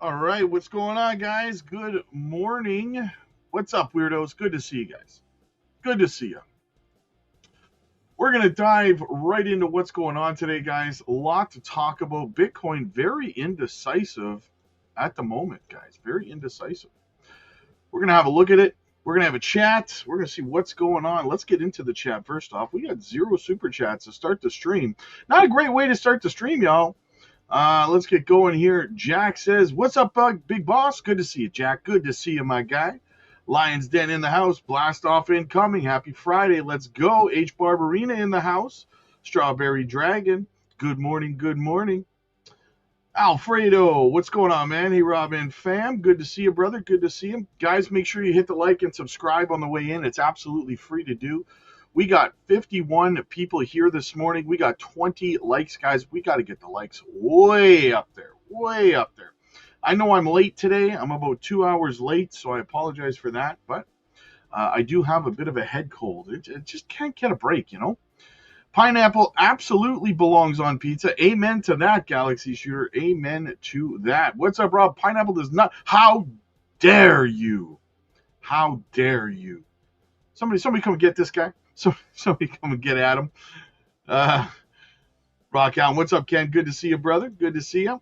All right, what's going on, guys? Good morning. What's up, weirdos? Good to see you guys. Good to see you. We're going to dive right into what's going on today, guys. A lot to talk about. Bitcoin, very indecisive at the moment, guys. Very indecisive. We're going to have a look at it. We're going to have a chat. We're going to see what's going on. Let's get into the chat first off. We got 0 super chats to start the stream. Not a great way to start the stream, y'all. Let's get going here. Jack says, "What's up, big boss? Good to see you, Jack. Good to see you, my guy. Lions Den in the house. Blast off incoming. Happy Friday. Let's go. H. Barbarina in the house. Strawberry Dragon. Good morning. Good morning. Alfredo, what's going on, man? Hey, Robin fam. Good to see you, brother. Good to see you. Guys, make sure you hit the like and subscribe on the way in. It's absolutely free to do. We got 51 people here this morning. We got 20 likes, guys. We got to get the likes way up there. Way up there. I know I'm late today. I'm about 2 hours late, so I apologize for that. But I do have a bit of a head cold. It just can't get a break, you know? Pineapple absolutely belongs on pizza. Amen to that, Galaxy Shooter. Amen to that. What's up, Rob? Pineapple does not. How dare you? How dare you? Somebody come get this guy. Somebody come and get at him. Rock Allen, what's up, Ken? Good to see you, brother. Good to see you.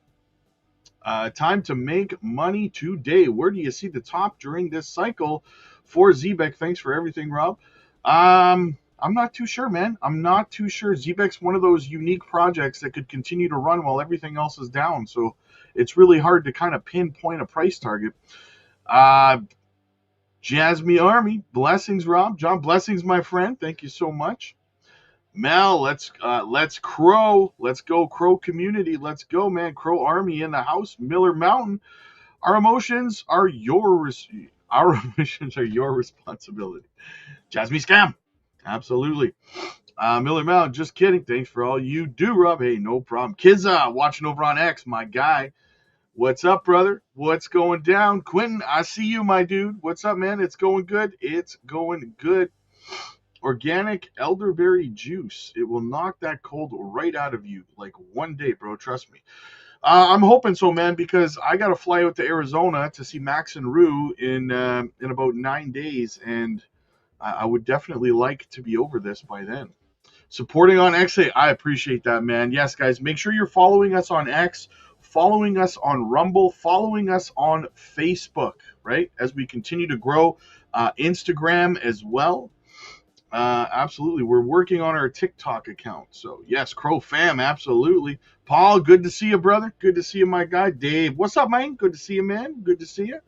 Time to make money today. Where do you see the top during this cycle for Zbeck? Thanks for everything, Rob. I'm not too sure, man. I'm not too sure. Zbeck's one of those unique projects that could continue to run while everything else is down. So it's really hard to kind of pinpoint a price target. Jasmine Army, blessings, Rob. John, blessings, my friend. Thank you so much. Mel, let's crow. Let's go, Crow community. Let's go, man. Crow Army in the house. Miller Mountain. Our emotions are your responsibility. Jasmine Scam. Absolutely. Miller Mountain, just kidding. Thanks for all you do, Rob. Hey, no problem. Kizza, watching over on X, my guy. What's up, brother? What's going down? Quentin, I see you, my dude. What's up, man? It's going good. It's going good. Organic elderberry juice. It will knock that cold right out of you like one day, bro. Trust me. I'm hoping so, man, because I got to fly out to Arizona to see Max and Rue in about 9 days, and I would definitely like to be over this by then. Supporting on X, I appreciate that, man. Yes, guys, make sure you're following us on X, following us on Rumble, following us on Facebook, right? As we continue to grow Instagram as well. Absolutely. We're working on our TikTok account. So, yes, Crow fam, absolutely. Paul, good to see you, brother. Good to see you, my guy. Dave, what's up, man? Good to see you, man. Good to see you.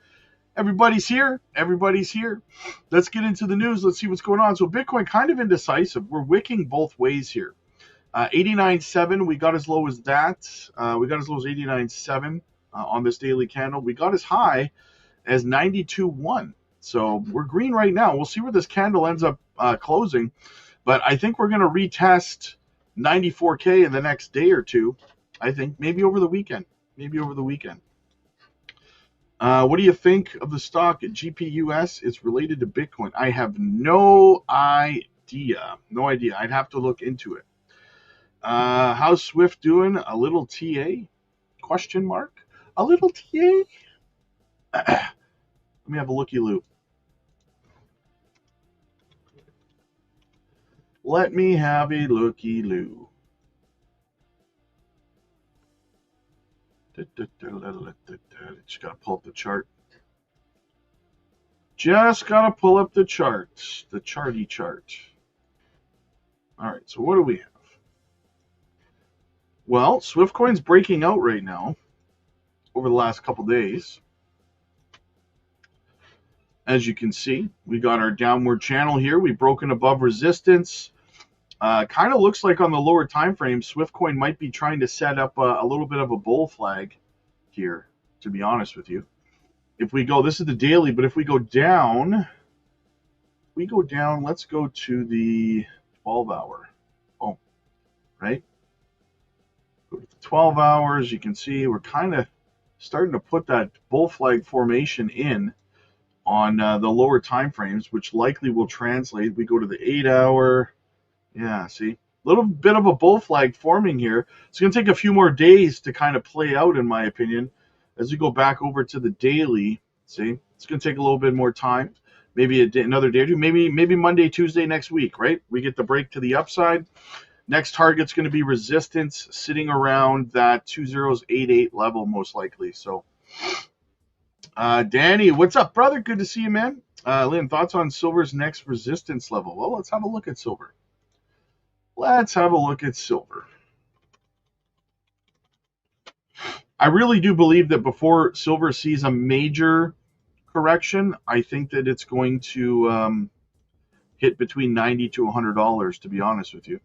Everybody's here. Everybody's here. Let's get into the news. Let's see what's going on. So Bitcoin kind of indecisive. We're wicking both ways here. 89.7, we got as low as that. We got as low as 89.7 on this daily candle. We got as high as 92.1. So we're green right now. We'll see where this candle ends up closing. But I think we're going to retest 94K in the next day or two. I think maybe over the weekend. What do you think of the stock at GPUS? It's related to Bitcoin. I have no idea. No idea. I'd have to look into it. How's Swift doing? A little TA? Question mark? A little TA? Let me have a looky-loo. Let me have a looky-loo. Just gotta pull up the chart. Just gotta pull up the chart. The charty chart. Alright, so what do we have? Well, Swiftcoin's breaking out right now over the last couple days. As you can see, we got our downward channel here. We've broken above resistance. Kind of looks like on the lower time frame, Swiftcoin might be trying to set up a little bit of a bull flag here, to be honest with you. If we go, this is the daily, but if we go down, let's go to the 12-hour. Oh, right? Go to the 12 hours. You can see we're kind of starting to put that bull flag formation in on the lower time frames, which likely will translate. We go to the 8-hour. Yeah, see? A little bit of a bull flag forming here. It's going to take a few more days to kind of play out, in my opinion, As we go back over to the daily, see, it's going to take a little bit more time. Maybe another day or two. Maybe Monday, Tuesday next week, right? We get the break to the upside. Next target's going to be resistance sitting around that 2088 level, most likely. So, Danny, what's up, brother? Good to see you, man. Lynn, thoughts on silver's next resistance level? Well, let's have a look at silver. I really do believe that before silver sees a major correction, I think that it's going to hit between $90 to $100, to be honest with you.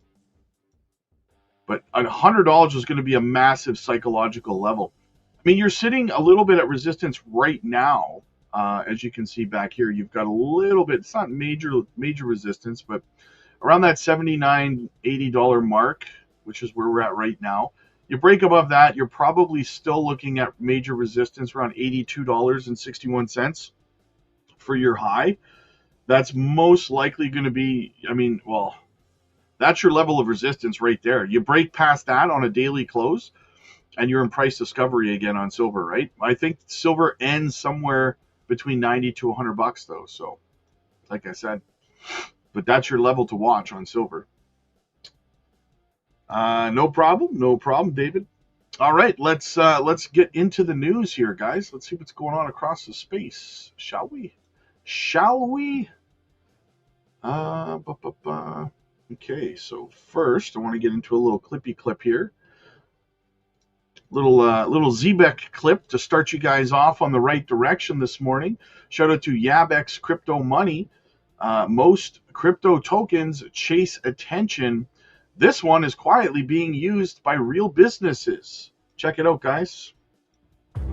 But $100 is going to be a massive psychological level. I mean, you're sitting a little bit at resistance right now. As you can see back here, you've got a little bit, it's not major resistance, but around that $79, $80 mark, which is where we're at right now. You break above that, you're probably still looking at major resistance around $82.61 for your high. That's most likely going to be, that's your level of resistance right there. You break past that on a daily close, and you're in price discovery again on silver, right? I think silver ends somewhere between $90 to $100 though. So, like I said, but that's your level to watch on silver. No problem, David. All right, let's get into the news here, guys. Let's see what's going on across the space, shall we? Okay, so first I want to get into a little clippy clip here. Little ZBEC clip to start you guys off on the right direction this morning. Shout out to Yabex Crypto Money. Most crypto tokens chase attention. This one is quietly being used by real businesses. Check it out, guys.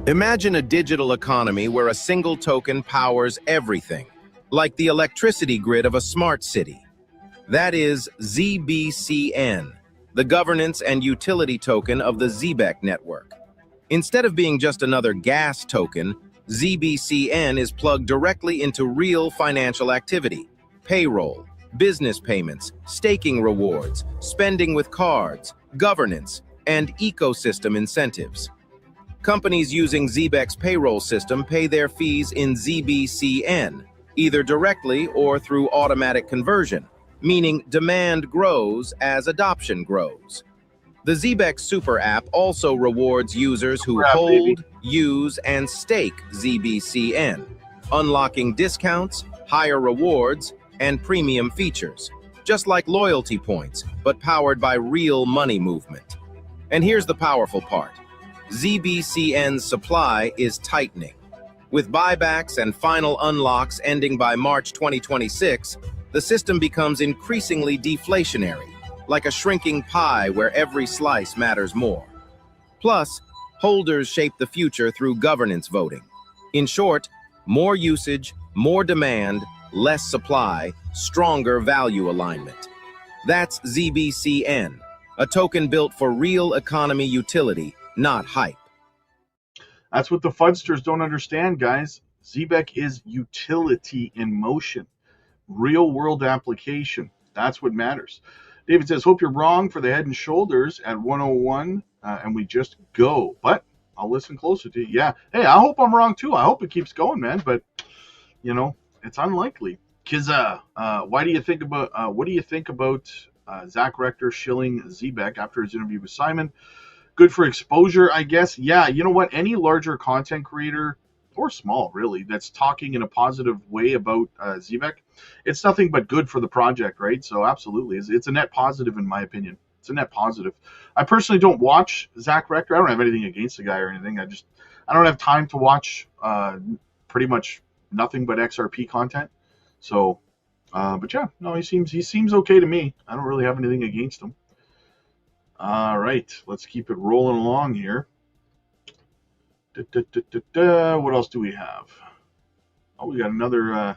Imagine a digital economy where a single token powers everything, like the electricity grid of a smart city. That is ZBCN, the governance and utility token of the ZBEC network. Instead of being just another gas token, ZBCN is plugged directly into real financial activity: payroll, business payments, staking rewards, spending with cards, governance, and ecosystem incentives. Companies using ZBEC's payroll system pay their fees in ZBCN, either directly or through automatic conversion, meaning demand grows as adoption grows. The ZBEC Super App also rewards users who hold, use, and stake ZBCN, unlocking discounts, higher rewards, and premium features, just like loyalty points, but powered by real money movement. And here's the powerful part. ZBCN's supply is tightening. With buybacks and final unlocks ending by March 2026, the system becomes increasingly deflationary, like a shrinking pie where every slice matters more. Plus, holders shape the future through governance voting. In short, more usage, more demand, less supply, stronger value alignment. That's ZBCN, a token built for real economy utility, not hype. That's what the fudsters don't understand, guys. ZBEC is utility in motion. Real world application. That's what matters. David says, hope you're wrong for the head and shoulders at 101 and we just go. But I'll listen closer to you. Yeah. Hey, I hope I'm wrong too. I hope it keeps going, man. But, it's unlikely. Kiza, what do you think about Zach Rector shilling ZBEC after his interview with Simon? Good for exposure, I guess. Yeah, you know what? Any larger content creator, or small really, that's talking in a positive way about ZBEC, it's nothing but good for the project, right? So absolutely, it's a net positive in my opinion. It's a net positive. I personally don't watch Zach Rector. I don't have anything against the guy or anything. I don't have time to watch pretty much nothing but XRP content. So, but yeah, no, he seems okay to me. I don't really have anything against him. All right, let's keep it rolling along here. What else do we have? Oh, we got another.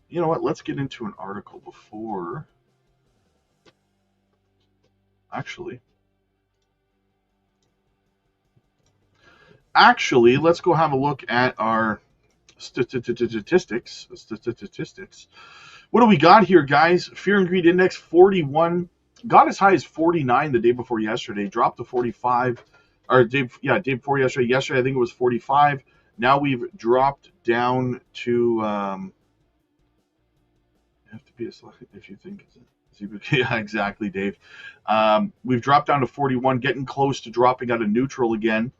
You know what? Let's get into an article before. Actually, let's go have a look at our statistics. What do we got here, guys? Fear and Greed Index 41. Got as high as 49 the day before yesterday. Dropped to 45 or day before yesterday. Yesterday, I think it was 45. Now we've dropped down to, you have to be a select if you think it's yeah, exactly, Dave. We've dropped down to 41, getting close to dropping out of neutral again.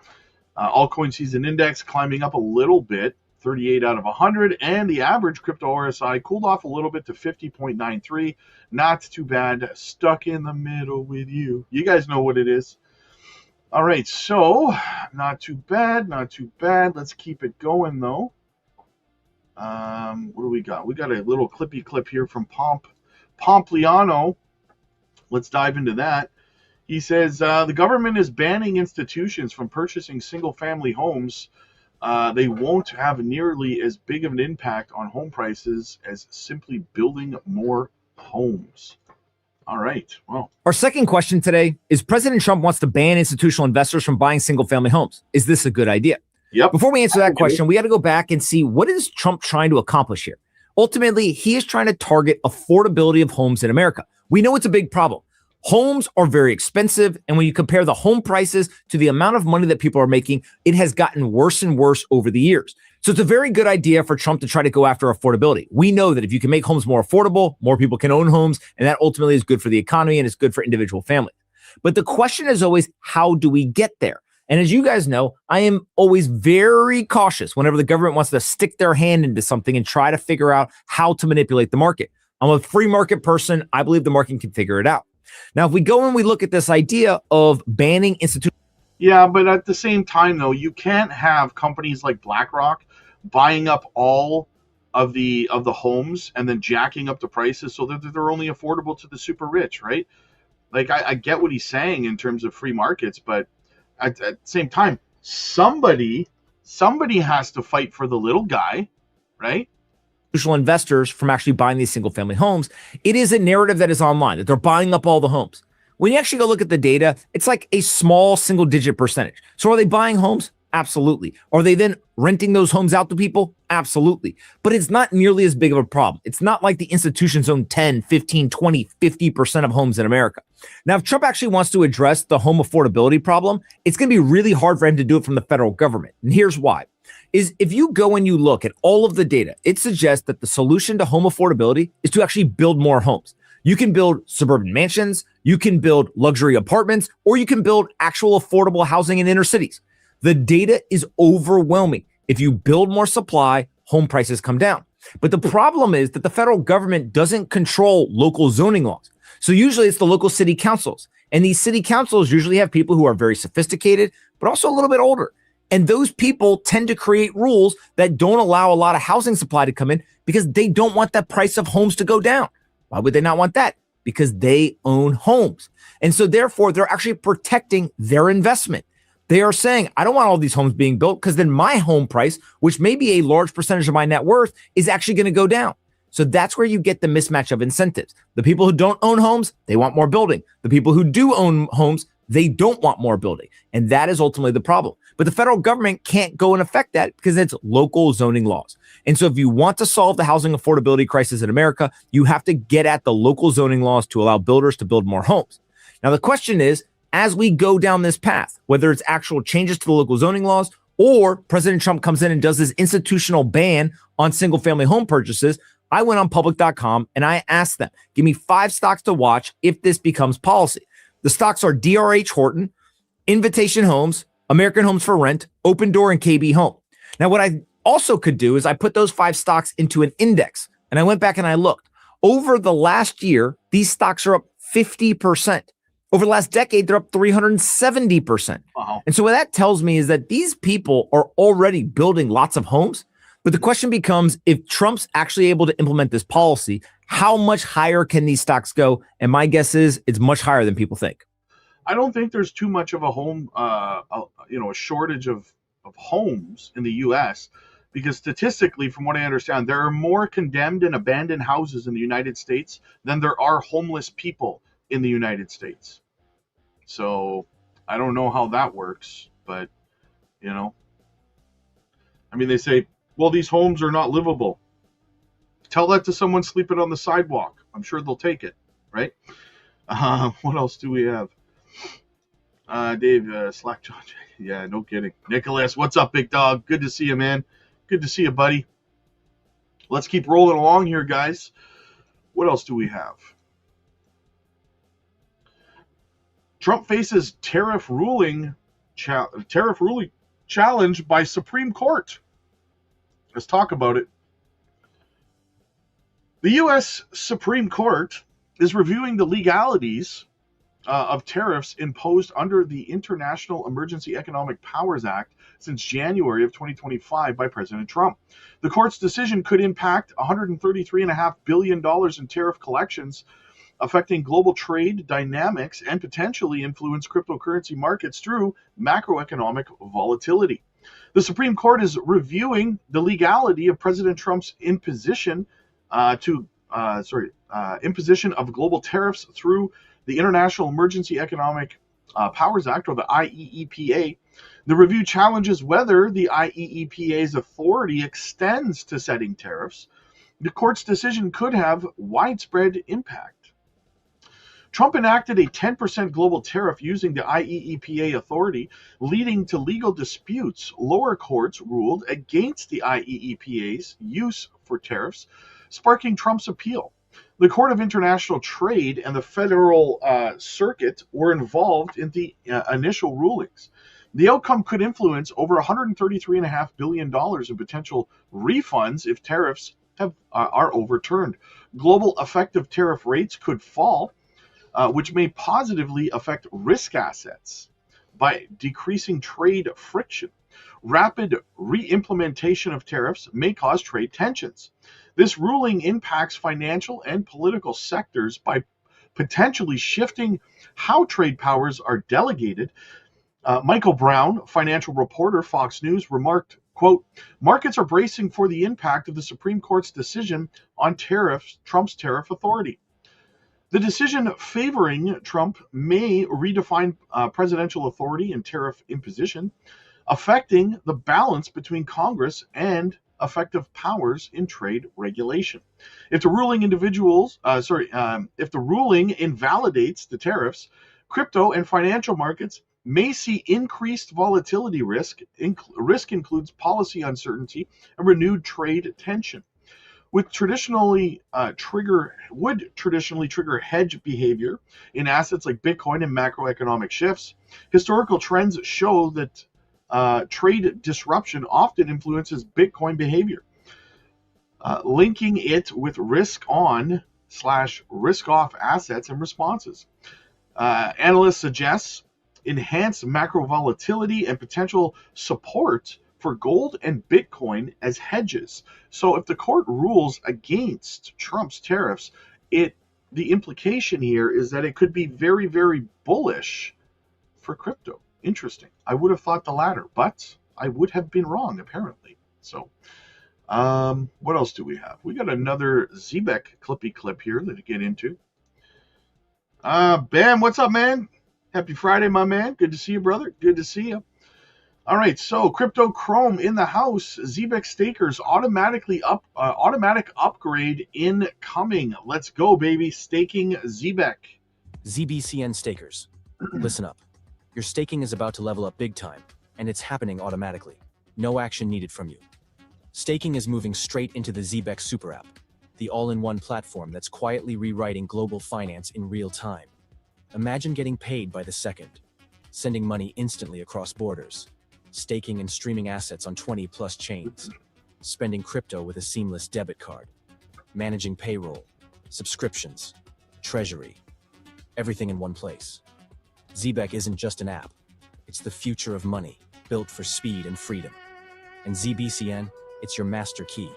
Altcoin season index climbing up a little bit, 38 out of 100, and the average crypto RSI cooled off a little bit to 50.93. Not too bad. Stuck in the middle with you. You guys know what it is. All right, so not too bad, not too bad. Let's keep it going, though. What do we got? We got a little clippy clip here from Pompliano. Let's dive into that. He says the government is banning institutions from purchasing single-family homes. They won't have nearly as big of an impact on home prices as simply building more homes. All right. Well, our second question today is President Trump wants to ban institutional investors from buying single-family homes. Is this a good idea? Yep. Before we answer that question, we got to go back and see what is Trump trying to accomplish here. Ultimately, he is trying to target affordability of homes in America. We know it's a big problem. Homes are very expensive, and when you compare the home prices to the amount of money that people are making, it has gotten worse and worse over the years. So it's a very good idea for Trump to try to go after affordability. We know that if you can make homes more affordable, more people can own homes, and that ultimately is good for the economy and it's good for individual families. But the question is always, how do we get there? And as you guys know, I am always very cautious whenever the government wants to stick their hand into something and try to figure out how to manipulate the market. I'm a free market person. I believe the market can figure it out. Now, if we go and we look at this idea of banning institutions. Yeah, but at the same time, though, you can't have companies like BlackRock buying up all of the homes and then jacking up the prices so that they're only affordable to the super rich, right? Like, I get what he's saying in terms of free markets, but at the same time, somebody has to fight for the little guy, right? Institutional investors from actually buying these single family homes. It is a narrative that is online, that they're buying up all the homes. When you actually go look at the data, it's like a small single digit percentage. So are they buying homes? Absolutely. Are they then renting those homes out to people? Absolutely. But it's not nearly as big of a problem. It's not like the institutions own 10, 15, 20, 50% of homes in America. Now, if Trump actually wants to address the home affordability problem, it's going to be really hard for him to do it from the federal government. And here's why. Is if you go and you look at all of the data, it suggests that the solution to home affordability is to actually build more homes. You can build suburban mansions, you can build luxury apartments, or you can build actual affordable housing in inner cities. The data is overwhelming. If you build more supply, home prices come down. But the problem is that the federal government doesn't control local zoning laws. So usually it's the local city councils. And these city councils usually have people who are very sophisticated, but also a little bit older. And those people tend to create rules that don't allow a lot of housing supply to come in because they don't want the price of homes to go down. Why would they not want that? Because they own homes. And so therefore, they're actually protecting their investment. They are saying, I don't want all these homes being built because then my home price, which may be a large percentage of my net worth, is actually going to go down. So that's where you get the mismatch of incentives. The people who don't own homes, they want more building. The people who do own homes, they don't want more building. And that is ultimately the problem. But the federal government can't go and affect that because it's local zoning laws. And so if you want to solve the housing affordability crisis in America, you have to get at the local zoning laws to allow builders to build more homes. Now, the question is, as we go down this path, whether it's actual changes to the local zoning laws or President Trump comes in and does this institutional ban on single family home purchases, I went on public.com and I asked them, give me 5 stocks to watch if this becomes policy. The stocks are DRH Horton, Invitation Homes, American Homes for Rent, Open Door, and KB Home. Now, what I also could do is I put those 5 stocks into an index, and I went back and I looked. Over the last year, these stocks are up 50%. Over the last decade, they're up 370%. Wow. And so what that tells me is that these people are already building lots of homes. But the question becomes, if Trump's actually able to implement this policy, how much higher can these stocks go? And my guess is it's much higher than people think. I don't think there's too much of a home, a shortage of homes in the U.S. because statistically, from what I understand, there are more condemned and abandoned houses in the United States than there are homeless people in the United States. So I don't know how that works, but they say, well, these homes are not livable. Tell that to someone sleeping on the sidewalk. I'm sure they'll take it, right? What else do we have? Dave, Slack John. Yeah, no kidding. Nicholas, what's up, big dog? Good to see you, man. Good to see you, buddy. Let's keep rolling along here, guys. What else do we have? Trump faces tariff ruling challenge by Supreme Court. Let's talk about it. The U.S. Supreme Court is reviewing the legalities of tariffs imposed under the International Emergency Economic Powers Act since January of 2025 by President Trump. The court's decision could impact $133.5 billion in tariff collections, affecting global trade dynamics and potentially influence cryptocurrency markets through macroeconomic volatility. The Supreme Court is reviewing the legality of President Trump's imposition of global tariffs through the International Emergency Economic Powers Act, or the IEEPA. The review challenges whether the IEEPA's authority extends to setting tariffs. The court's decision could have widespread impact. Trump enacted a 10% global tariff using the IEEPA authority, leading to legal disputes. Lower courts ruled against the IEEPA's use for tariffs, sparking Trump's appeal. The Court of International Trade and the Federal Circuit were involved in the initial rulings. The outcome could influence over $133.5 billion in potential refunds if tariffs are overturned. Global effective tariff rates could fall, which may positively affect risk assets by decreasing trade friction. Rapid re-implementation of tariffs may cause trade tensions. This ruling impacts financial and political sectors by potentially shifting how trade powers are delegated. Michael Brown, financial reporter, Fox News, remarked, quote, "Markets are bracing for the impact of the Supreme Court's decision on Trump's tariff authority. The decision favoring Trump may redefine presidential authority and tariff imposition, affecting the balance between Congress and effective powers in trade regulation. If the ruling invalidates the tariffs, crypto and financial markets may see increased volatility risk. Risk includes policy uncertainty and renewed trade tension. Would traditionally trigger hedge behavior in assets like Bitcoin and macroeconomic shifts. Historical trends show that trade disruption often influences Bitcoin behavior, linking it with risk-on/risk-off assets and responses. Analysts suggest enhanced macro volatility and potential support for gold and Bitcoin as hedges. So if the court rules against Trump's tariffs, the implication here is that it could be very, very bullish for crypto. Interesting. I would have thought the latter, but I would have been wrong, apparently. So what else do we have? We got another Zebek clippy clip here to get into. Ben, what's up, man? Happy Friday, my man. Good to see you, brother. Good to see you. All right, so Crypto Chrome in the house. Zebek stakers automatic upgrade incoming. Let's go, baby. Staking Zebek. ZBCN stakers, listen up. Your staking is about to level up big time, and it's happening automatically. No action needed from you. Staking is moving straight into the Zebek Super App, the all-in-one platform that's quietly rewriting global finance in real time. Imagine getting paid by the second, sending money instantly across borders, staking and streaming assets on 20+ chains, spending crypto with a seamless debit card, managing payroll, subscriptions, treasury, everything in one place. Zebek isn't just an app, it's the future of money, built for speed and freedom. And ZBCN, it's your master key.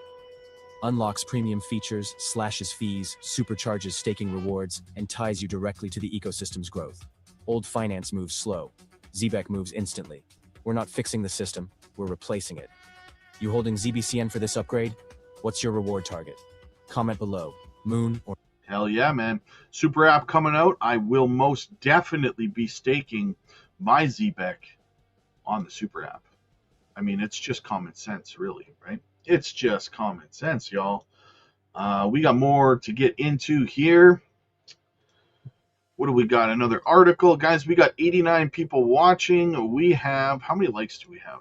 Unlocks premium features, slashes fees, supercharges staking rewards, and ties you directly to the ecosystem's growth. Old finance moves slow. Zebek moves instantly. We're not fixing the system, we're replacing it. You holding ZBCN for this upgrade? What's your reward target? Comment below. Moon or... Hell yeah, man. Super app coming out. I will most definitely be staking my Zebek on the super app. I mean, it's just common sense, really, right? It's just common sense, y'all. We got more to get into here. What do we got? Another article. Guys, we got 89 people watching. We have, how many likes do we have?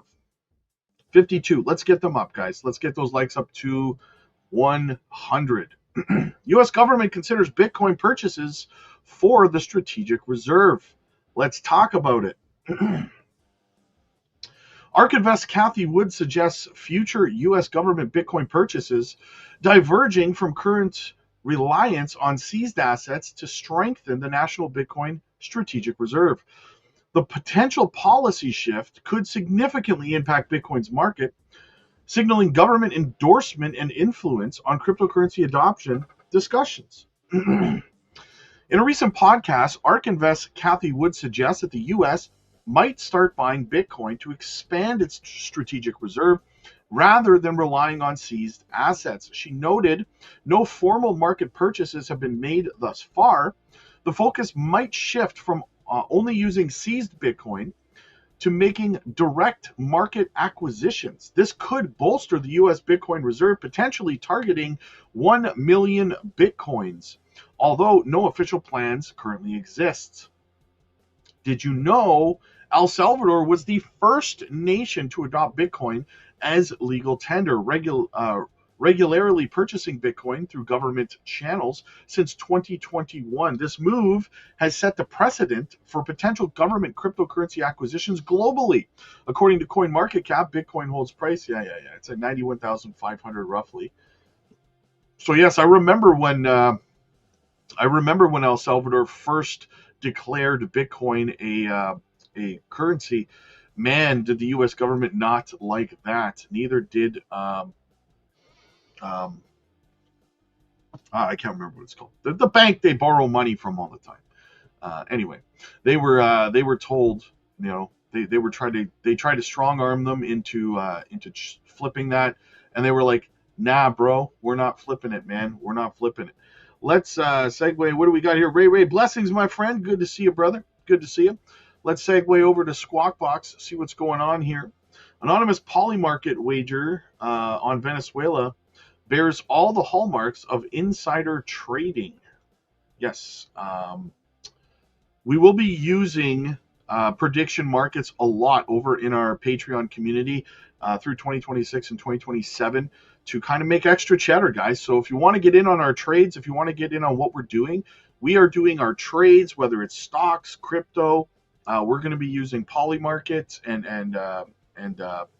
52. Let's get them up, guys. Let's get those likes up to 100. U.S. government considers Bitcoin purchases for the strategic reserve. Let's talk about it. ARK Invest Kathy Wood suggests future U.S. government Bitcoin purchases diverging from current reliance on seized assets to strengthen the national Bitcoin strategic reserve. The potential policy shift could significantly impact Bitcoin's market, signaling government endorsement and influence on cryptocurrency adoption discussions. In a recent podcast, ARK Invest Kathy Wood suggests that the U.S. might start buying Bitcoin to expand its strategic reserve rather than relying on seized assets. She noted no formal market purchases have been made thus far. The focus might shift from only using seized Bitcoin to making direct market acquisitions. This could bolster the U.S. Bitcoin reserve, potentially targeting 1 million Bitcoins, although no official plans currently exist. Did you know El Salvador was the first nation to adopt Bitcoin as legal tender, regularly purchasing Bitcoin through government channels since 2021. This move has set the precedent for potential government cryptocurrency acquisitions globally. According to CoinMarketCap, Bitcoin holds price, it's at 91,500 roughly. So yes, I remember when El Salvador first declared Bitcoin a currency. Man, did the U.S. government not like that. Neither did I can't remember what it's called. The bank they borrow money from all the time. Anyway, they were told, they tried to strong arm them into flipping that, and they were like, nah, bro, we're not flipping it, man. We're not flipping it. Let's segue. What do we got here? Ray, blessings, my friend. Good to see you, brother. Good to see you. Let's segue over to Squawk Box, see what's going on here. Anonymous Polymarket wager on Venezuela bears all the hallmarks of insider trading. Yes. We will be using prediction markets a lot over in our Patreon community through 2026 and 2027 to kind of make extra cheddar, guys. So if you want to get in on our trades, if you want to get in on what we're doing, we are doing our trades, whether it's stocks, crypto. We're going to be using Polymarket and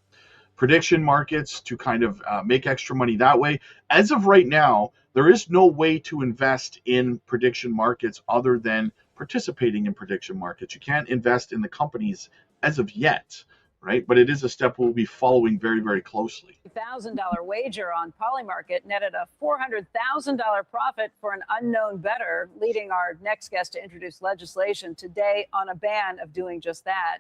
prediction markets to kind of make extra money that way. As of right now, there is no way to invest in prediction markets other than participating in prediction markets. You can't invest in the companies as of yet, right? But it is a step we'll be following very, very closely. $1,000 wager on Polymarket netted a $400,000 profit for an unknown bettor, leading our next guest to introduce legislation today on a ban of doing just that.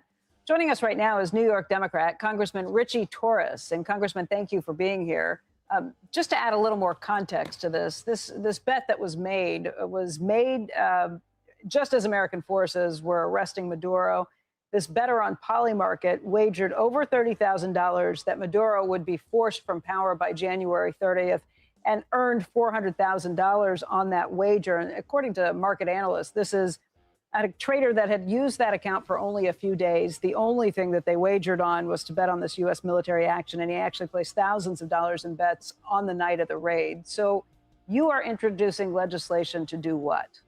Joining us right now is New York Democrat Congressman Richie Torres. And Congressman, thank you for being here. Just to add a little more context to this bet that was made just as American forces were arresting Maduro. This bettor on Polymarket wagered over $30,000 that Maduro would be forced from power by January 30th and earned $400,000 on that wager. And according to market analysts, this is a trader that had used that account for only a few days. The only thing that they wagered on was to bet on this U.S. military action, and he actually placed thousands of dollars in bets on the night of the raid. So you are introducing legislation to do what?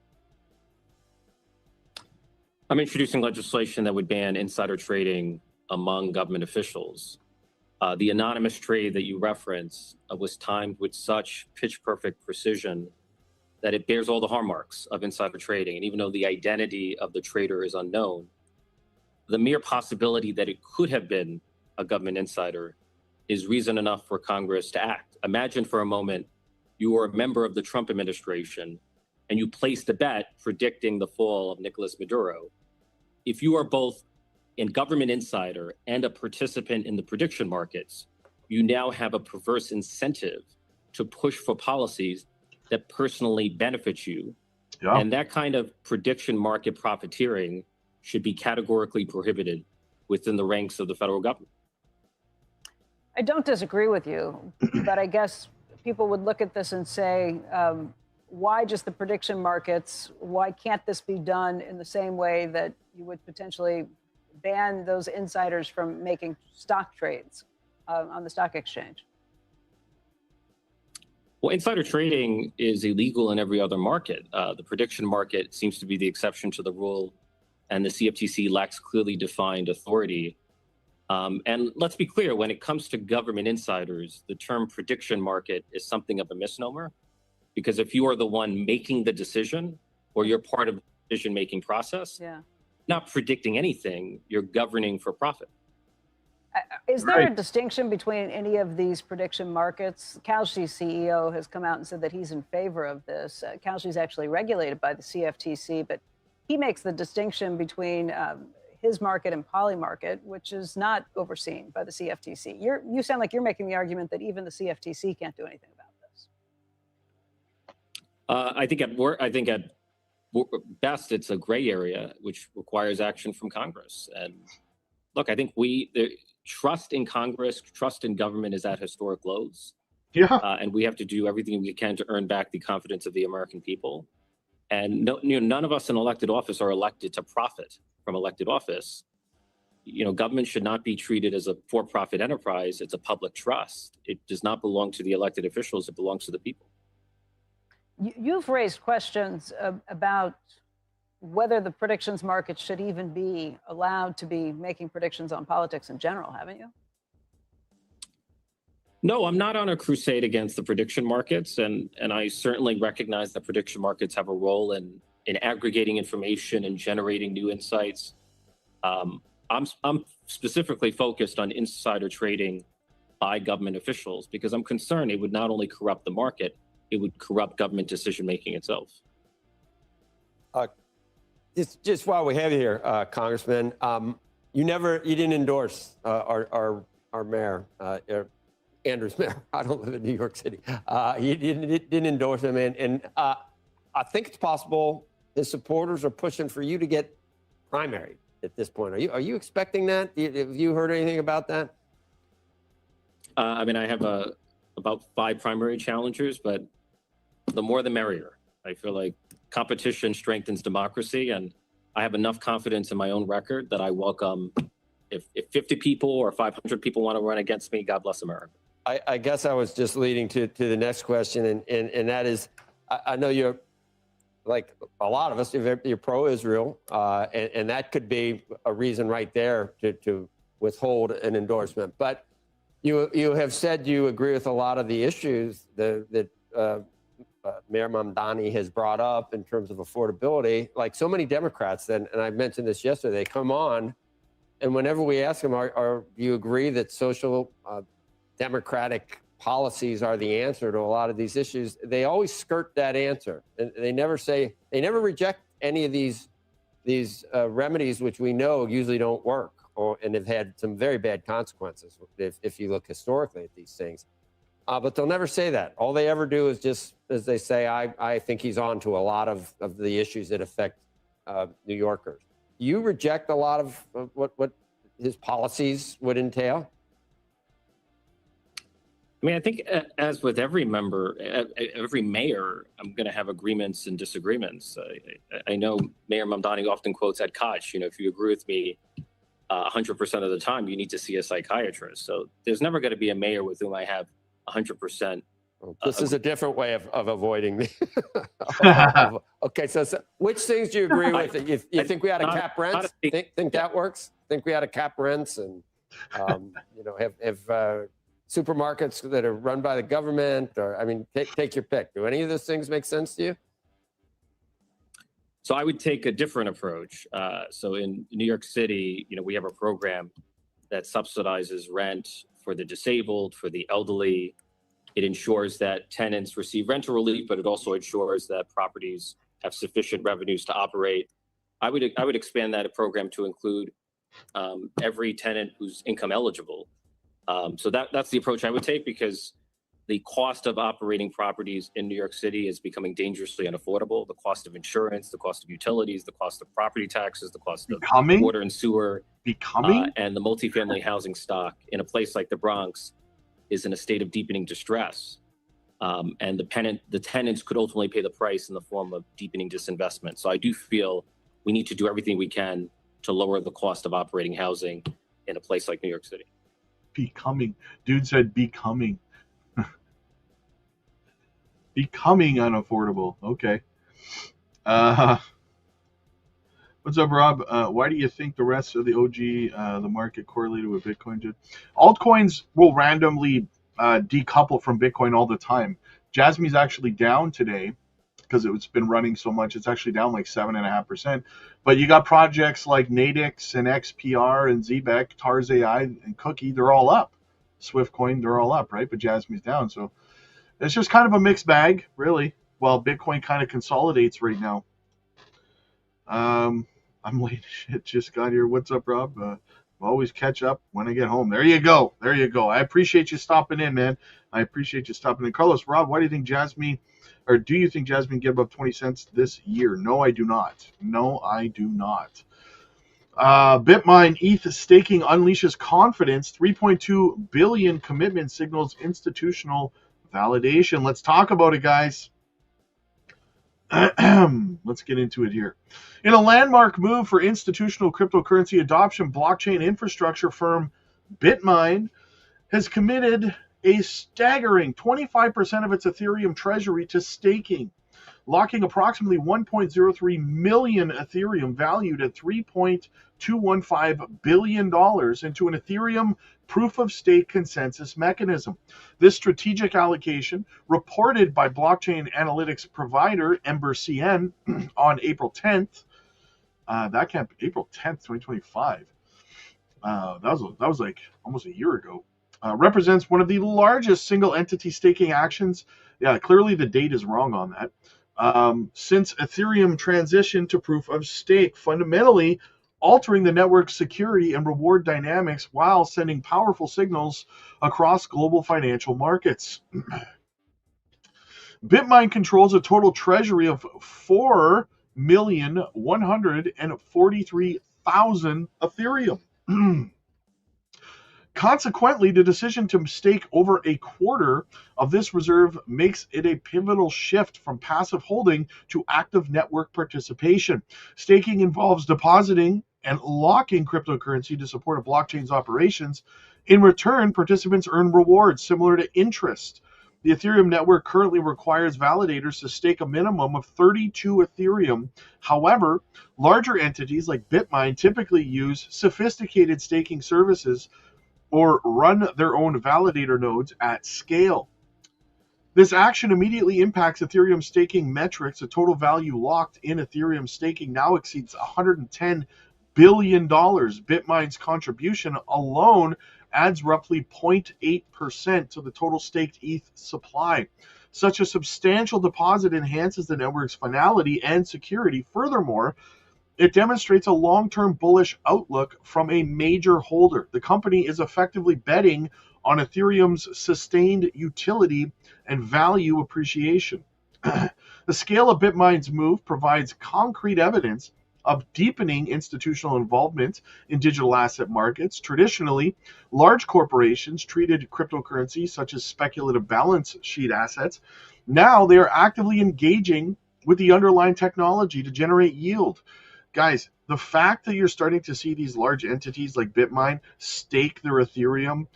I'm introducing legislation that would ban insider trading among government officials. The anonymous trade that you reference was timed with such pitch-perfect precision that it bears all the hallmarks of insider trading. And even though the identity of the trader is unknown, the mere possibility that it could have been a government insider is reason enough for Congress to act. Imagine for a moment you were a member of the Trump administration and you placed a bet predicting the fall of Nicolas Maduro. If you are both a government insider and a participant in the prediction markets, you now have a perverse incentive to push for policies that personally benefit you. Yeah. And that kind of prediction market profiteering should be categorically prohibited within the ranks of the federal government. I don't disagree with you, but I guess people would look at this and say, why just the prediction markets? Why can't this be done in the same way that you would potentially ban those insiders from making stock trades on the stock exchange? Well, insider trading is illegal in every other market. The prediction market seems to be the exception to the rule, and the CFTC lacks clearly defined authority. And let's be clear, when it comes to government insiders, the term prediction market is something of a misnomer, because if you are the one making the decision or you're part of the decision-making process, not predicting anything, you're governing for profit. Is there a distinction between any of these prediction markets? Kalshi's CEO has come out and said that he's in favor of this. Kalshi's actually regulated by the CFTC, but he makes the distinction between his market and poly market, which is not overseen by the CFTC. You sound like you're making the argument that even the CFTC can't do anything about this. I think at best, it's a gray area, which requires action from Congress. And look, I think the trust in Congress, trust in government is at historic lows. And we have to do everything we can to earn back the confidence of the American people. And none of us in elected office are elected to profit from elected office. Government should not be treated as a for-profit enterprise. It's a public trust. It does not belong to the elected officials. It belongs to the people. You've raised questions about whether the predictions market should even be allowed to be making predictions on politics in general, haven't you? No, I'm not on a crusade against the prediction markets, and I certainly recognize that prediction markets have a role in aggregating information and generating new insights. I'm specifically focused on insider trading by government officials because I'm concerned it would not only corrupt the market, it would corrupt government decision-making itself. Just while we have you here, Congressman, you didn't endorse our mayor, Andrew's mayor. I don't live in New York City. You didn't endorse him, and I think it's possible his supporters are pushing for you to get primaried at this point. Are you expecting that? Have you heard anything about that? I have about 5 primary challengers, but the more the merrier. I feel like competition strengthens democracy, and I have enough confidence in my own record that I welcome if 50 people or 500 people want to run against me, God bless America. I guess I was just leading to the next question, and that is, I know you're, like a lot of us, you're pro-Israel, and that could be a reason right there to withhold an endorsement. But you have said you agree with a lot of the issues that Mayor Mamdani has brought up in terms of affordability. Like so many Democrats, and I mentioned this yesterday, they come on, and whenever we ask them, do you agree that social democratic policies are the answer to a lot of these issues, they always skirt that answer. And they never reject any of these remedies, which we know usually don't work and have had some very bad consequences if you look historically at these things. But they'll never say that. All they ever do is just, as they say, I think he's on to a lot of the issues that affect New Yorkers. You reject a lot of what his policies would entail? I think as with every mayor, I'm going to have agreements and disagreements. I know Mayor Mamdani often quotes Ed Koch, if you agree with me 100% of the time, you need to see a psychiatrist. So there's never going to be a mayor with whom I have 100%. This is a different way of avoiding me. Okay, so which things do you agree with? You think we ought to cap rents? Think that works? Think we ought to cap rents and have supermarkets that are run by the government? Or take your pick. Do any of those things make sense to you? So I would take a different approach. So in New York City, we have a program that subsidizes rent for the disabled, for the elderly. It ensures that tenants receive rental relief, but it also ensures that properties have sufficient revenues to operate. I would expand that program to include every tenant who's income eligible. So that's the approach I would take, because the cost of operating properties in New York City is becoming dangerously unaffordable. The cost of insurance, the cost of utilities, the cost of property taxes, the cost of water and sewer, and the multifamily housing stock in a place like the Bronx is in a state of deepening distress. And the tenants could ultimately pay the price in the form of deepening disinvestment. So I do feel we need to do everything we can to lower the cost of operating housing in a place like New York City. Becoming. Dude said becoming. Becoming unaffordable. Okay. What's up, Rob? Why do you think the rest of the OG, the market correlated with Bitcoin did? Altcoins will randomly decouple from Bitcoin all the time. Jasmine's actually down today because it's been running so much. It's actually down like 7.5%. But you got projects like Nadix and XPR and Zbeck, Tars AI and Cookie. They're all up. Swiftcoin, they're all up, right? But Jasmine's down. So it's just kind of a mixed bag, really, while Bitcoin kind of consolidates right now. I'm late. Shit, just got here. What's up, Rob? Always catch up when I get home. There you go. There you go. I appreciate you stopping in, man. I appreciate you stopping in. Carlos, Rob, why do you think Jasmine, or do you think Jasmine give up 20 cents this year? No, I do not. No, I do not. Bitmine ETH staking unleashes confidence. 3.2 billion commitment signals institutional validation. Let's talk about it, guys. Let's get into it here. In a landmark move for institutional cryptocurrency adoption, blockchain infrastructure firm Bitmine has committed a staggering 25% of its Ethereum treasury to staking, locking approximately 1.03 million Ethereum valued at $3.215 billion into an Ethereum proof-of-stake consensus mechanism. This strategic allocation, reported by blockchain analytics provider EmberCN on April 10th, April 10th, 2025. That was like almost a year ago. Represents one of the largest single entity staking actions. Yeah, clearly the date is wrong on that. Since Ethereum transitioned to proof of stake, fundamentally altering the network's security and reward dynamics while sending powerful signals across global financial markets. Bitmine controls a total treasury of 4,143,000 Ethereum. Consequently, the decision to stake over a quarter of this reserve makes it a pivotal shift from passive holding to active network participation. Staking involves depositing and locking cryptocurrency to support a blockchain's operations. In return, participants earn rewards similar to interest. The Ethereum network currently requires validators to stake a minimum of 32 Ethereum. However, larger entities like Bitmine typically use sophisticated staking services or run their own validator nodes at scale. This action immediately impacts Ethereum staking metrics. The total value locked in Ethereum staking now exceeds $110 billion. Bitmine's contribution alone adds roughly 0.8% to the total staked ETH supply. Such a substantial deposit enhances the network's finality and security. Furthermore, it demonstrates a long-term bullish outlook from a major holder. The company is effectively betting on Ethereum's sustained utility and value appreciation. The scale of Bitmine's move provides concrete evidence of deepening institutional involvement in digital asset markets. Traditionally, large corporations treated cryptocurrency such as speculative balance sheet assets. Now they are actively engaging with the underlying technology to generate yield. Guys, the fact that you're starting to see these large entities like Bitmine stake their Ethereum,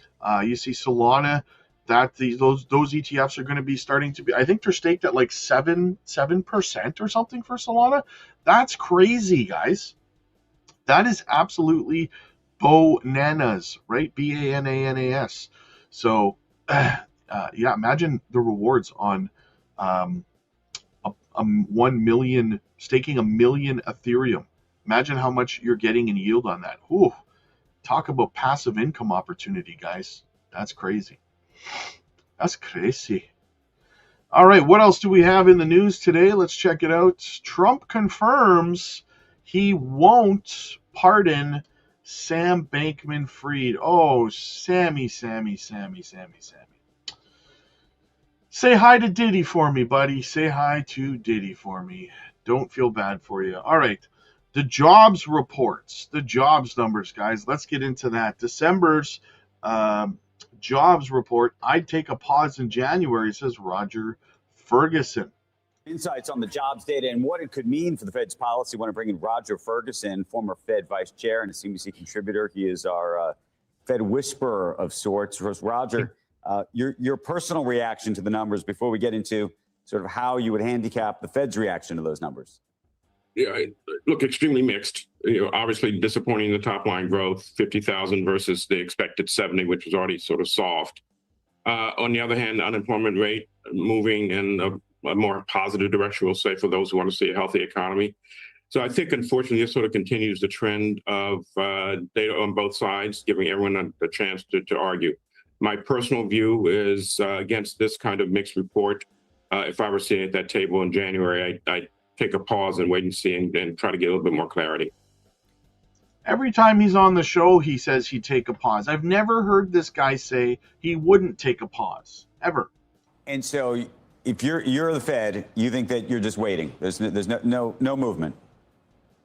you see Solana, that those ETFs are going to be starting to be, I think they're staked at like 7% or something for Solana. That's crazy, guys. That is absolutely bananas, right? BANANAS. So, yeah, imagine the rewards on 1 million, staking 1 million Ethereum. Imagine how much you're getting in yield on that. Ooh, talk about passive income opportunity, guys. That's crazy. That's crazy. All right, what else do we have in the news today? Let's check it out. Trump confirms he won't pardon Sam Bankman-Fried. Oh, Sammy. Say hi to Diddy for me, buddy. Say hi to Diddy for me. Don't feel bad for you. All right. The jobs reports, the jobs numbers, guys. Let's get into that. December's jobs report. I'd take a pause in January, says Roger Ferguson. Insights on the jobs data and what it could mean for the Fed's policy. I want to bring in Roger Ferguson, former Fed vice chair and a CNBC contributor. He is our Fed whisperer of sorts. Roger, your personal reaction to the numbers before we get into sort of how you would handicap the Fed's reaction to those numbers. Yeah, look, extremely mixed. Obviously disappointing the top line growth, 50,000 versus the expected 70, which was already sort of soft. On the other hand, the unemployment rate moving in a more positive direction, we'll say, for those who want to see a healthy economy. So I think, unfortunately, this sort of continues the trend of data on both sides, giving everyone a chance to argue. My personal view is against this kind of mixed report. If I were sitting at that table in January, I'd take a pause and wait and see and try to get a little bit more clarity. Every time he's on the show, he says he'd take a pause. I've never heard this guy say he wouldn't take a pause, ever. And so if you're the Fed, you think that you're just waiting. There's no movement.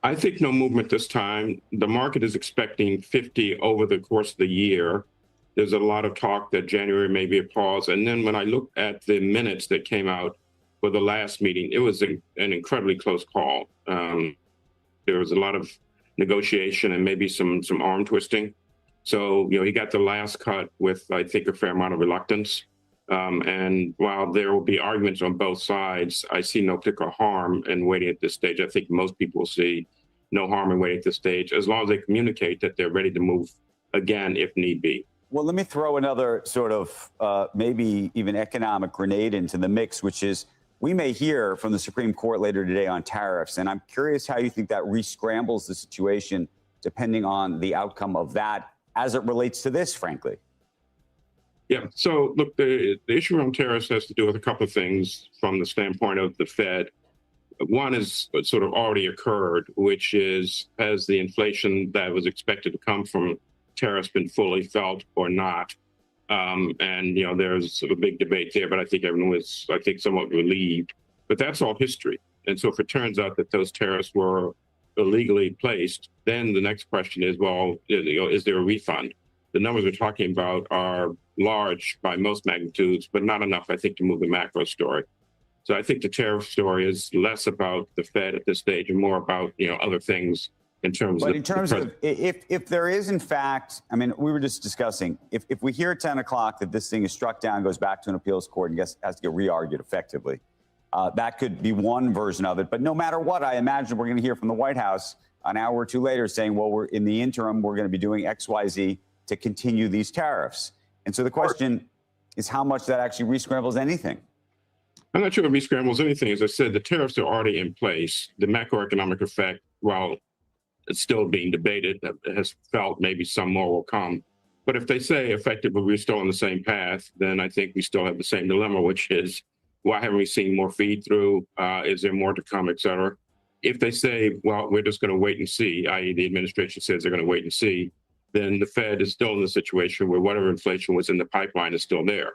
I think no movement this time. The market is expecting 50 over the course of the year. There's a lot of talk that January may be a pause. And then when I look at the minutes that came out for the last meeting, it was an incredibly close call. There was a lot of negotiation and maybe some arm twisting. So, he got the last cut with, I think, a fair amount of reluctance. And while there will be arguments on both sides, I see no particular harm in waiting at this stage. I think most people will see no harm in waiting at this stage, as long as they communicate that they're ready to move again if need be. Well, let me throw another sort of maybe even economic grenade into the mix, which is we may hear from the Supreme Court later today on tariffs. And I'm curious how you think that re-scrambles the situation, depending on the outcome of that as it relates to this, frankly. Yeah. So, look, the issue around tariffs has to do with a couple of things from the standpoint of the Fed. One is sort of already occurred, which is, has the inflation that was expected to come from tariffs been fully felt or not? And, there's a big debate there, but I think everyone was, somewhat relieved. But that's all history. And so if it turns out that those tariffs were illegally placed, then the next question is, well, is there a refund? The numbers we're talking about are large by most magnitudes, but not enough, I think, to move the macro story. So I think the tariff story is less about the Fed at this stage and more about, other things in terms of... But in terms of, if there is, in fact, I mean, we were just discussing, if we hear at 10 o'clock that this thing is struck down, goes back to an appeals court and has to get re-argued effectively, that could be one version of it. But no matter what, I imagine we're going to hear from the White House an hour or two later saying, well, we're in the interim, we're going to be doing X, Y, Z to continue these tariffs. And so the question is how much that actually re-scrambles anything. I'm not sure it re-scrambles anything. As I said, the tariffs are already in place. The macroeconomic effect, while it's still being debated, has felt maybe some more will come. But if they say effectively we're still on the same path, then I think we still have the same dilemma, which is, why haven't we seen more feed through? Is there more to come, et cetera? If they say, well, we're just going to wait and see, i.e. the administration says they're going to wait and see, then the Fed is still in a situation where whatever inflation was in the pipeline is still there.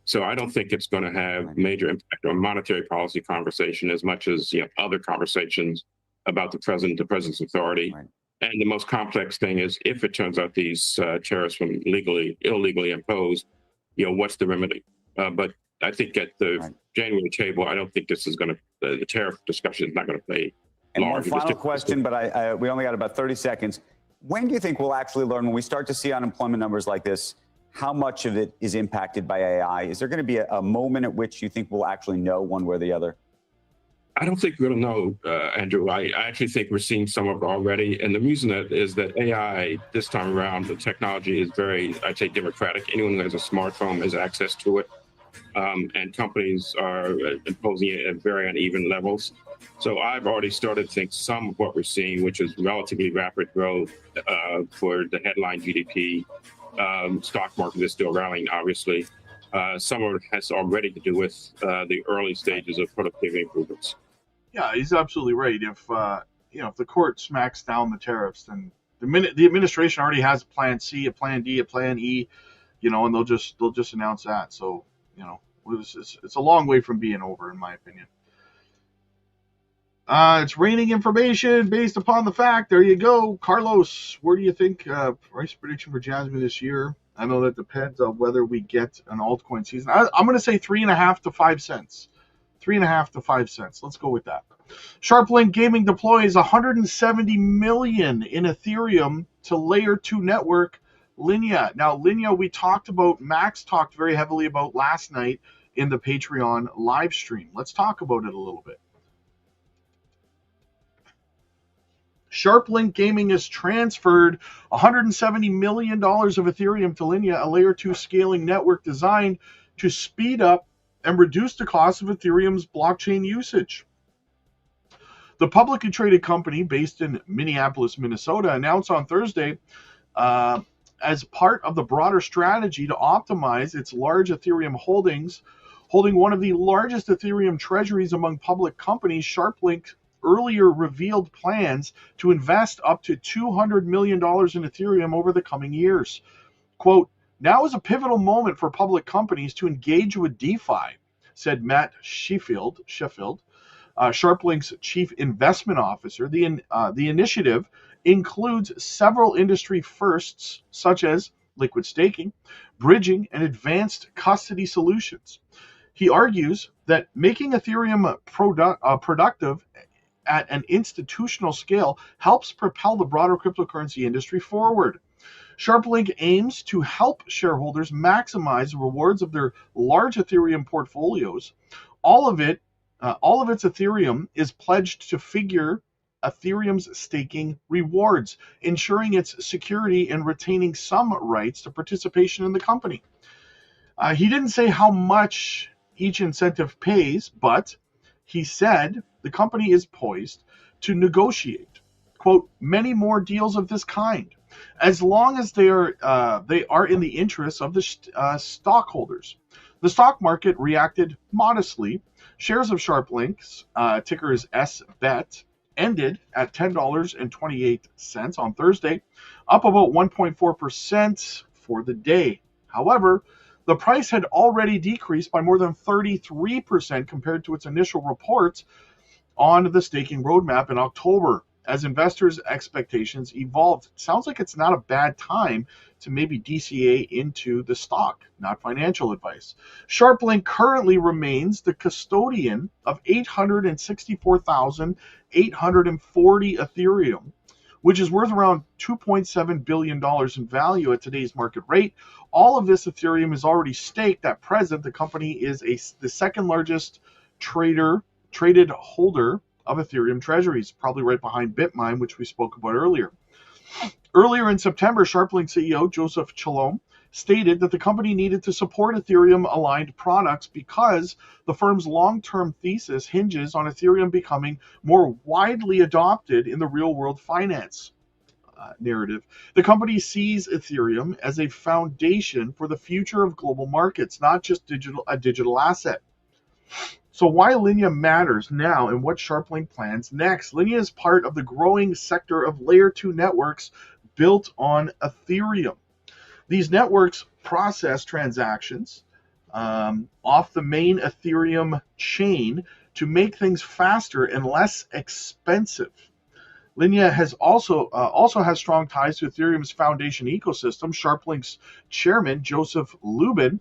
So I don't think it's going to have major impact on monetary policy conversation as much as other conversations about the president's authority. Right. And the most complex thing is, if it turns out these tariffs were illegally imposed, what's the remedy? But I think at the January table, I don't think this is going to, the tariff discussion is not going to play. And one final question, but we only got about 30 seconds. When do you think we'll actually learn, when we start to see unemployment numbers like this, how much of it is impacted by AI? Is there going to be a moment at which you think we'll actually know one way or the other? I don't think we're going to know, Andrew. I actually think we're seeing some of it already. And the reason that is that AI, this time around, the technology is very, I'd say, democratic. Anyone who has a smartphone has access to it. And companies are imposing it at very uneven levels. So I've already started to think some of what we're seeing, which is relatively rapid growth for the headline GDP. Stock market is still rallying, obviously. Some of it has already to do with the early stages of productivity improvements. Yeah, he's absolutely right. If if the court smacks down the tariffs, then the administration already has a plan C, a plan D, a plan E, and they'll just announce that. So it's a long way from being over, in my opinion. It's raining information based upon the fact. There you go, Carlos. Where do you think price prediction for Jasmine this year? I know that depends on whether we get an altcoin season. I'm going to say 3.5 to 5 cents. 3.5 to 5 cents. Let's go with that. SharpLink Gaming deploys 170 million in Ethereum to layer 2 network Linea. Now, Linea, we talked about, Max talked very heavily about last night in the Patreon live stream. Let's talk about it a little bit. SharpLink Gaming has transferred $170 million of Ethereum to Linea, a layer 2 scaling network designed to speed up and reduce the cost of Ethereum's blockchain usage. The publicly traded company based in Minneapolis, Minnesota, announced on Thursday as part of the broader strategy to optimize its large Ethereum holdings, holding one of the largest Ethereum treasuries among public companies. SharpLink earlier revealed plans to invest up to $200 million in Ethereum over the coming years. Quote, "Now is a pivotal moment for public companies to engage with DeFi," said Matt Sheffield, SharpLink's chief investment officer. The initiative includes several industry firsts, such as liquid staking, bridging, and advanced custody solutions. He argues that making Ethereum productive at an institutional scale helps propel the broader cryptocurrency industry forward. SharpLink aims to help shareholders maximize the rewards of their large Ethereum portfolios. All of its Ethereum is pledged to figure Ethereum's staking rewards, ensuring its security and retaining some rights to participation in the company. He didn't say how much each incentive pays, but he said the company is poised to negotiate, quote, "many more deals of this kind, as long as they are in the interests of the stockholders." The stock market reacted modestly. Shares of SharpLink's ticker is SBET, ended at $10.28 on Thursday, up about 1.4% for the day. However, the price had already decreased by more than 33% compared to its initial reports on the staking roadmap in October, as investors' expectations evolved. It sounds like it's not a bad time to maybe DCA into the stock, not financial advice. SharpLink currently remains the custodian of 864,840 Ethereum, which is worth around $2.7 billion in value at today's market rate. All of this Ethereum is already staked. At present, the company is the second largest traded holder of Ethereum treasuries, probably right behind Bitmine, which we spoke about earlier. Earlier in September, SharpLink CEO Joseph Chalom stated that the company needed to support Ethereum-aligned products because the firm's long-term thesis hinges on Ethereum becoming more widely adopted in the real-world finance narrative. The company sees Ethereum as a foundation for the future of global markets, not just a digital asset. So why Linea matters now and what SharpLink plans next. Linea is part of the growing sector of layer 2 networks built on Ethereum. These networks process transactions off the main Ethereum chain to make things faster and less expensive. Linea has also has strong ties to Ethereum's foundation ecosystem. SharpLink's chairman, Joseph Lubin,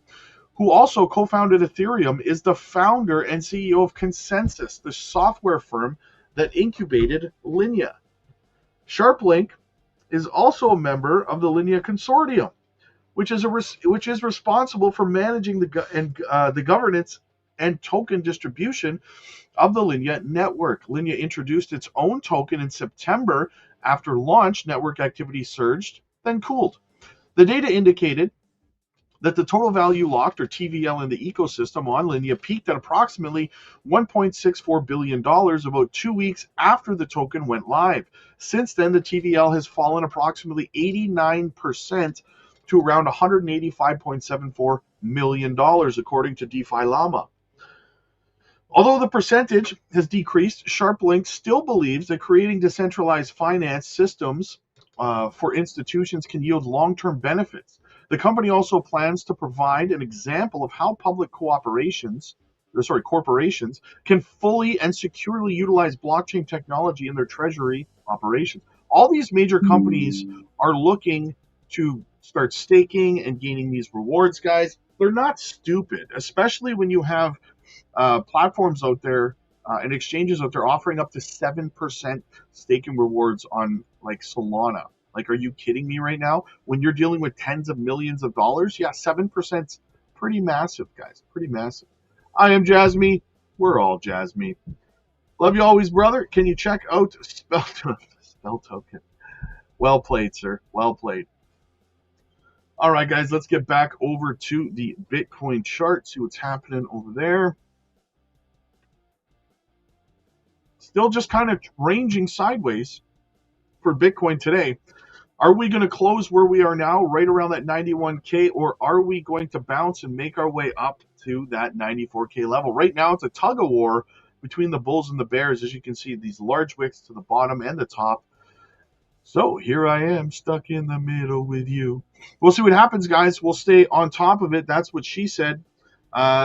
who also co-founded Ethereum, is the founder and CEO of Consensus, the software firm that incubated Linea. SharpLink is also a member of the Linea Consortium, which is responsible for managing the governance and token distribution of the Linea network. Linea introduced its own token in September. After launch, network activity surged, then cooled. The data indicated that the total value locked, or TVL, in the ecosystem on Linea peaked at approximately $1.64 billion about 2 weeks after the token went live. Since then, the TVL has fallen approximately 89% to around $185.74 million, according to DeFi Llama. Although the percentage has decreased, SharpLink still believes that creating decentralized finance systems for institutions can yield long-term benefits. The company also plans to provide an example of how public corporations can fully and securely utilize blockchain technology in their treasury operations. All these major companies are looking to start staking and gaining these rewards, guys. They're not stupid, especially when you have platforms out there and exchanges out there offering up to 7% staking rewards on like Solana. Like, are you kidding me right now? When you're dealing with tens of millions of dollars, yeah, 7%'s pretty massive, guys. Pretty massive. I am Jasmine. We're all Jasmine. Love you always, brother. Can you check out Spell Token? Well played, sir. Well played. All right, guys, let's get back over to the Bitcoin chart, see what's happening over there. Still just kind of ranging sideways for Bitcoin today. Are we going to close where we are now, right around that 91K, or are we going to bounce and make our way up to that 94K level? Right now, it's a tug of war between the bulls and the bears. As you can see, these large wicks to the bottom and the top. So here I am, stuck in the middle with you. We'll see what happens, guys. We'll stay on top of it. That's what she said.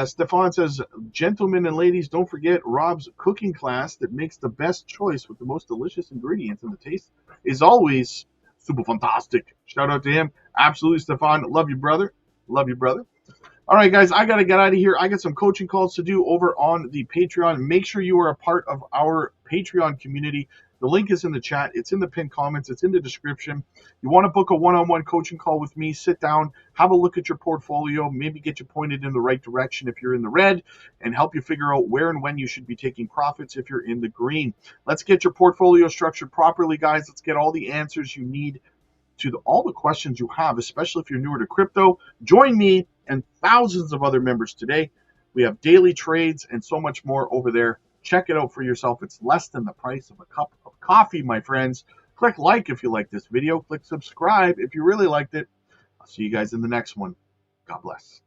Stefan says, gentlemen and ladies, don't forget Rob's cooking class that makes the best choice with the most delicious ingredients, and the taste is always super fantastic. Shout out to him. Absolutely, Stefan. Love you, brother. Love you, brother. All right, guys, I got to get out of here. I got some coaching calls to do over on the Patreon. Make sure you are a part of our Patreon community. The link is in the chat. It's in the pinned comments. It's in the description. You want to book a one-on-one coaching call with me, sit down, have a look at your portfolio, maybe get you pointed in the right direction if you're in the red, and help you figure out where and when you should be taking profits if you're in the green. Let's get your portfolio structured properly, guys. Let's get all the answers you need to all the questions you have, especially if you're newer to crypto. Join me and thousands of other members today. We have daily trades and so much more over there. Check it out for yourself. It's less than the price of a cup of coffee, my friends. Click like if you like this video. Click subscribe if you really liked it. I'll see you guys in the next one. God bless.